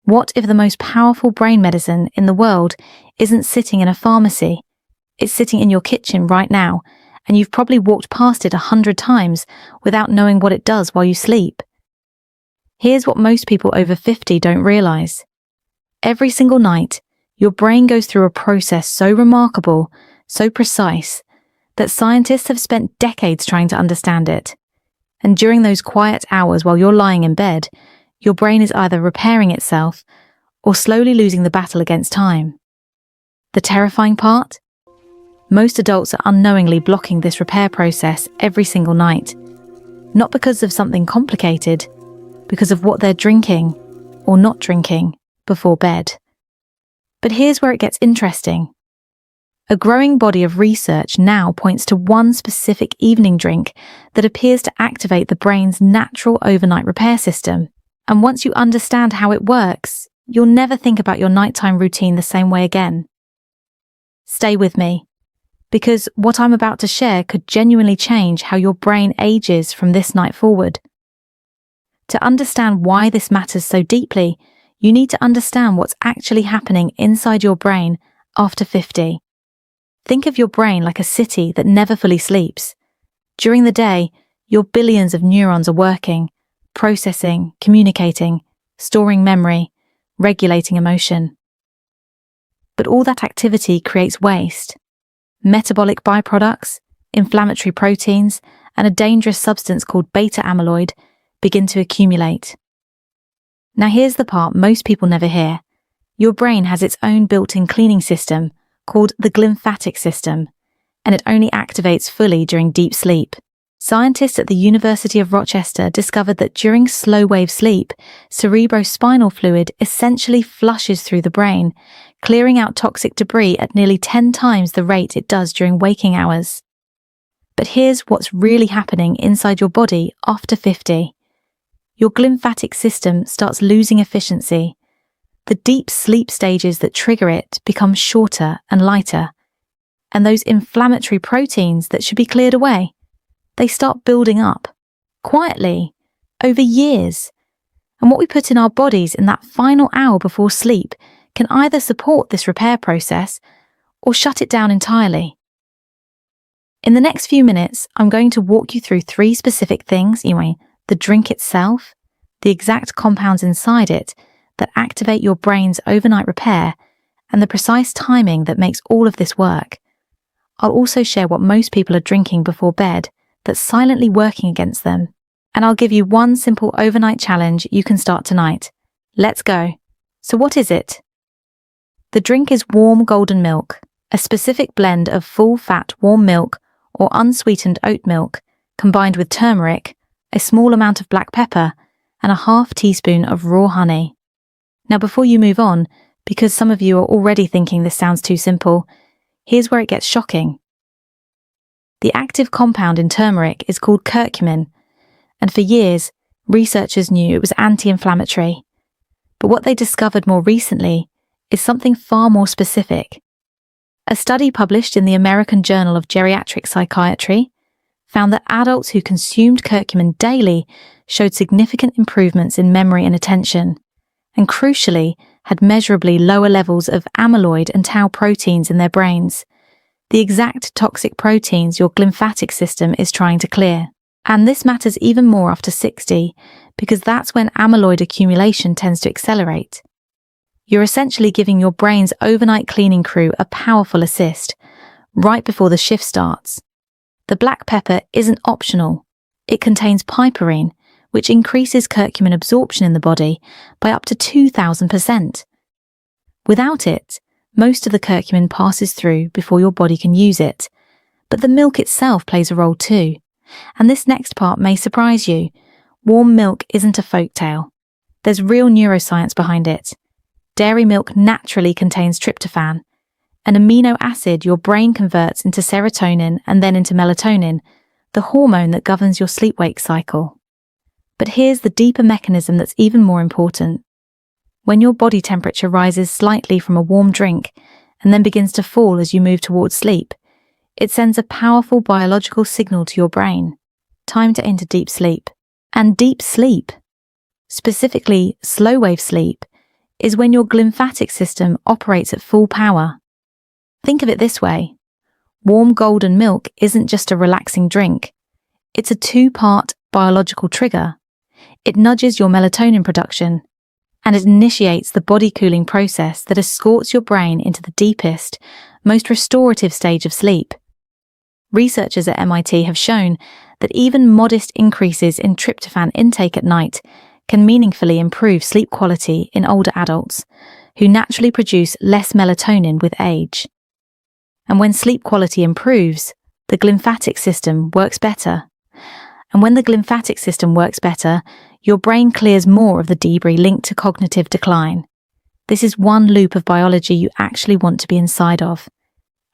What if the most powerful brain medicine in the world isn't sitting in a pharmacy? It's sitting in your kitchen right now, and you've probably walked past it 100 times without knowing what it does while you sleep. Here's what most people over 50 don't realize. Every single night, your brain goes through a process so remarkable, so precise, that scientists have spent decades trying to understand it. And during those quiet hours while you're lying in bed, your brain is either repairing itself or slowly losing the battle against time. The terrifying part? Most adults are unknowingly blocking this repair process every single night. Not because of something complicated, because of what they're drinking or not drinking before bed. But here's where it gets interesting. A growing body of research now points to one specific evening drink that appears to activate the brain's natural overnight repair system. And once you understand how it works, you'll never think about your nighttime routine the same way again. Stay with me, because what I'm about to share could genuinely change how your brain ages from this night forward. To understand why this matters so deeply, you need to understand what's actually happening inside your brain after 50. Think of your brain like a city that never fully sleeps. During the day, your billions of neurons are working, processing, communicating, storing memory, regulating emotion. But all that activity creates waste. Metabolic byproducts, inflammatory proteins, and a dangerous substance called beta amyloid begin to accumulate. Now here's the part most people never hear. Your brain has its own built-in cleaning system called the glymphatic system, and it only activates fully during deep sleep. Scientists at the University of Rochester discovered that during slow-wave sleep, cerebrospinal fluid essentially flushes through the brain, clearing out toxic debris at nearly 10 times the rate it does during waking hours. But here's what's really happening inside your body after 50. Your glymphatic system starts losing efficiency. The deep sleep stages that trigger it become shorter and lighter, and those inflammatory proteins that should be cleared away, they start building up, quietly, over years. And what we put in our bodies in that final hour before sleep can either support this repair process or shut it down entirely. In the next few minutes, I'm going to walk you through 3 specific things, the drink itself, the exact compounds inside it that activate your brain's overnight repair, and the precise timing that makes all of this work. I'll also share what most people are drinking before bed that's silently working against them. And I'll give you one simple overnight challenge you can start tonight. Let's go. So what is it? The drink is warm golden milk, a specific blend of full-fat warm milk or unsweetened oat milk, combined with turmeric, a small amount of black pepper, and a half teaspoon of raw honey. Now before you move on, because some of you are already thinking this sounds too simple, here's where it gets shocking. The active compound in turmeric is called curcumin, and for years, researchers knew it was anti-inflammatory. But what they discovered more recently is something far more specific. A study published in the American Journal of Geriatric Psychiatry found that adults who consumed curcumin daily showed significant improvements in memory and attention, and crucially, had measurably lower levels of amyloid and tau proteins in their brains, the exact toxic proteins your glymphatic system is trying to clear. And this matters even more after 60, because that's when amyloid accumulation tends to accelerate. You're essentially giving your brain's overnight cleaning crew a powerful assist, right before the shift starts. The black pepper isn't optional. It contains piperine, which increases curcumin absorption in the body by up to 2,000%. Without it, most of the curcumin passes through before your body can use it, but the milk itself plays a role too. And this next part may surprise you. Warm milk isn't a folktale. There's real neuroscience behind it. Dairy milk naturally contains tryptophan, an amino acid your brain converts into serotonin and then into melatonin, the hormone that governs your sleep-wake cycle. But here's the deeper mechanism that's even more important. When your body temperature rises slightly from a warm drink and then begins to fall as you move towards sleep, it sends a powerful biological signal to your brain. Time to enter deep sleep. And deep sleep, specifically slow-wave sleep, is when your glymphatic system operates at full power. Think of it this way. Warm golden milk isn't just a relaxing drink. It's a two-part biological trigger. It nudges your melatonin production, and it initiates the body cooling process that escorts your brain into the deepest, most restorative stage of sleep. Researchers at MIT have shown that even modest increases in tryptophan intake at night can meaningfully improve sleep quality in older adults who naturally produce less melatonin with age. And when sleep quality improves, the glymphatic system works better. And when the glymphatic system works better, your brain clears more of the debris linked to cognitive decline. This is one loop of biology you actually want to be inside of.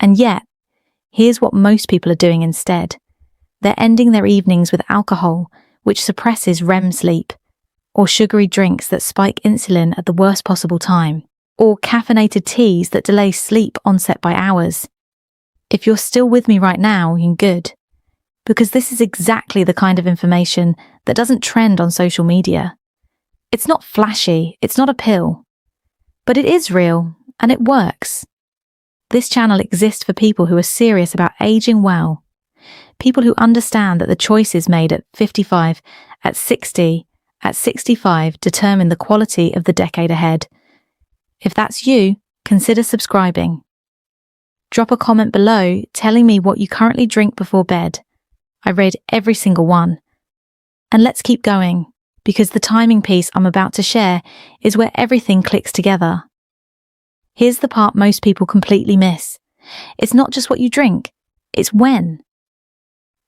And yet, here's what most people are doing instead. They're ending their evenings with alcohol, which suppresses REM sleep, or sugary drinks that spike insulin at the worst possible time, or caffeinated teas that delay sleep onset by hours. If you're still with me right now, you're good, because this is exactly the kind of information that doesn't trend on social media. It's not flashy, it's not a pill, but it is real and it works. This channel exists for people who are serious about aging well, people who understand that the choices made at 55, at 60, at 65 determine the quality of the decade ahead. If that's you, consider subscribing. Drop a comment below telling me what you currently drink before bed. I read every single one. And let's keep going, because the timing piece I'm about to share is where everything clicks together. Here's the part most people completely miss. It's not just what you drink, it's when.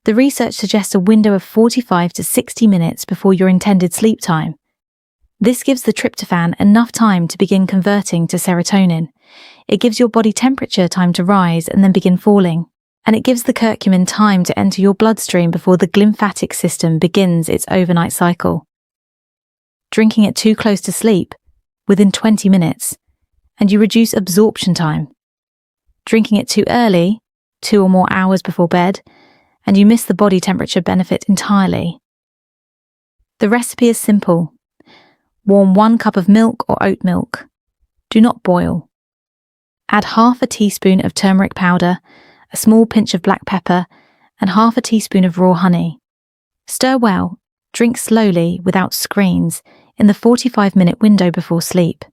The research suggests a window of 45 to 60 minutes before your intended sleep time. This gives the tryptophan enough time to begin converting to serotonin. It gives your body temperature time to rise and then begin falling. And it gives the curcumin time to enter your bloodstream before the glymphatic system begins its overnight cycle. Drinking it too close to sleep, within 20 minutes, and you reduce absorption time. Drinking it too early, 2 or more hours before bed, and you miss the body temperature benefit entirely. The recipe is simple. Warm 1 cup of milk or oat milk. Do not boil. Add half a teaspoon of turmeric powder, a small pinch of black pepper, and half a teaspoon of raw honey. Stir well, drink slowly without screens in the 45-minute window before sleep.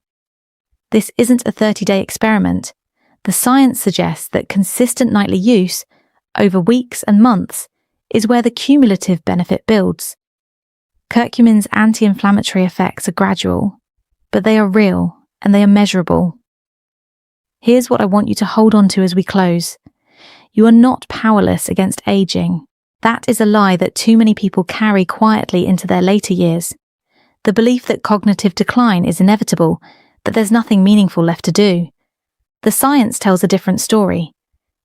This isn't a 30-day experiment. The science suggests that consistent nightly use, over weeks and months, is where the cumulative benefit builds. Curcumin's anti-inflammatory effects are gradual, but they are real and they are measurable. Here's what I want you to hold on to as we close. You are not powerless against aging. That is a lie that too many people carry quietly into their later years. The belief that cognitive decline is inevitable, that there's nothing meaningful left to do. The science tells a different story.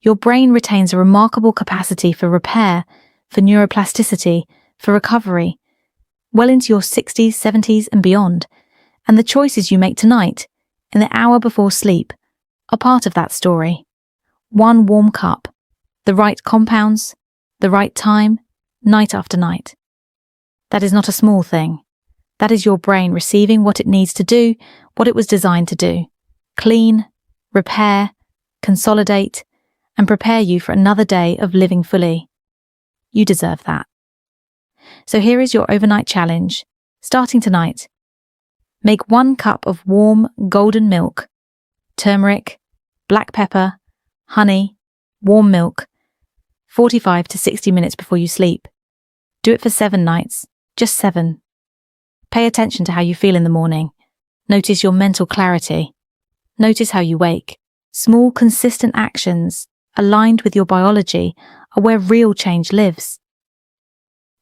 Your brain retains a remarkable capacity for repair, for neuroplasticity, for recovery, well into your 60s, 70s and beyond. And the choices you make tonight, in the hour before sleep, are part of that story. 1 warm cup, the right compounds, the right time, night after night. That is not a small thing. That is your brain receiving what it needs to do, what it was designed to do. Clean, repair, consolidate, and prepare you for another day of living fully. You deserve that. So here is your overnight challenge, starting tonight. Make 1 cup of warm, golden milk, turmeric, black pepper, honey, warm milk, 45 to 60 minutes before you sleep. Do it for 7 nights, just 7. Pay attention to how you feel in the morning. Notice your mental clarity. Notice how you wake. Small, consistent actions, aligned with your biology, are where real change lives.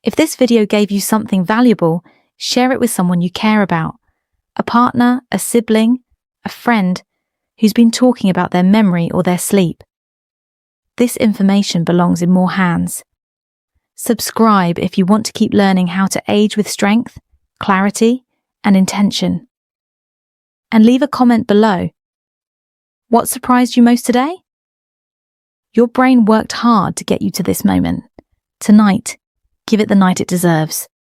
If this video gave you something valuable, share it with someone you care about. A partner, a sibling, a friend who's been talking about their memory or their sleep. This information belongs in more hands. Subscribe if you want to keep learning how to age with strength, clarity, and intention. And leave a comment below. What surprised you most today? Your brain worked hard to get you to this moment. Tonight, give it the night it deserves.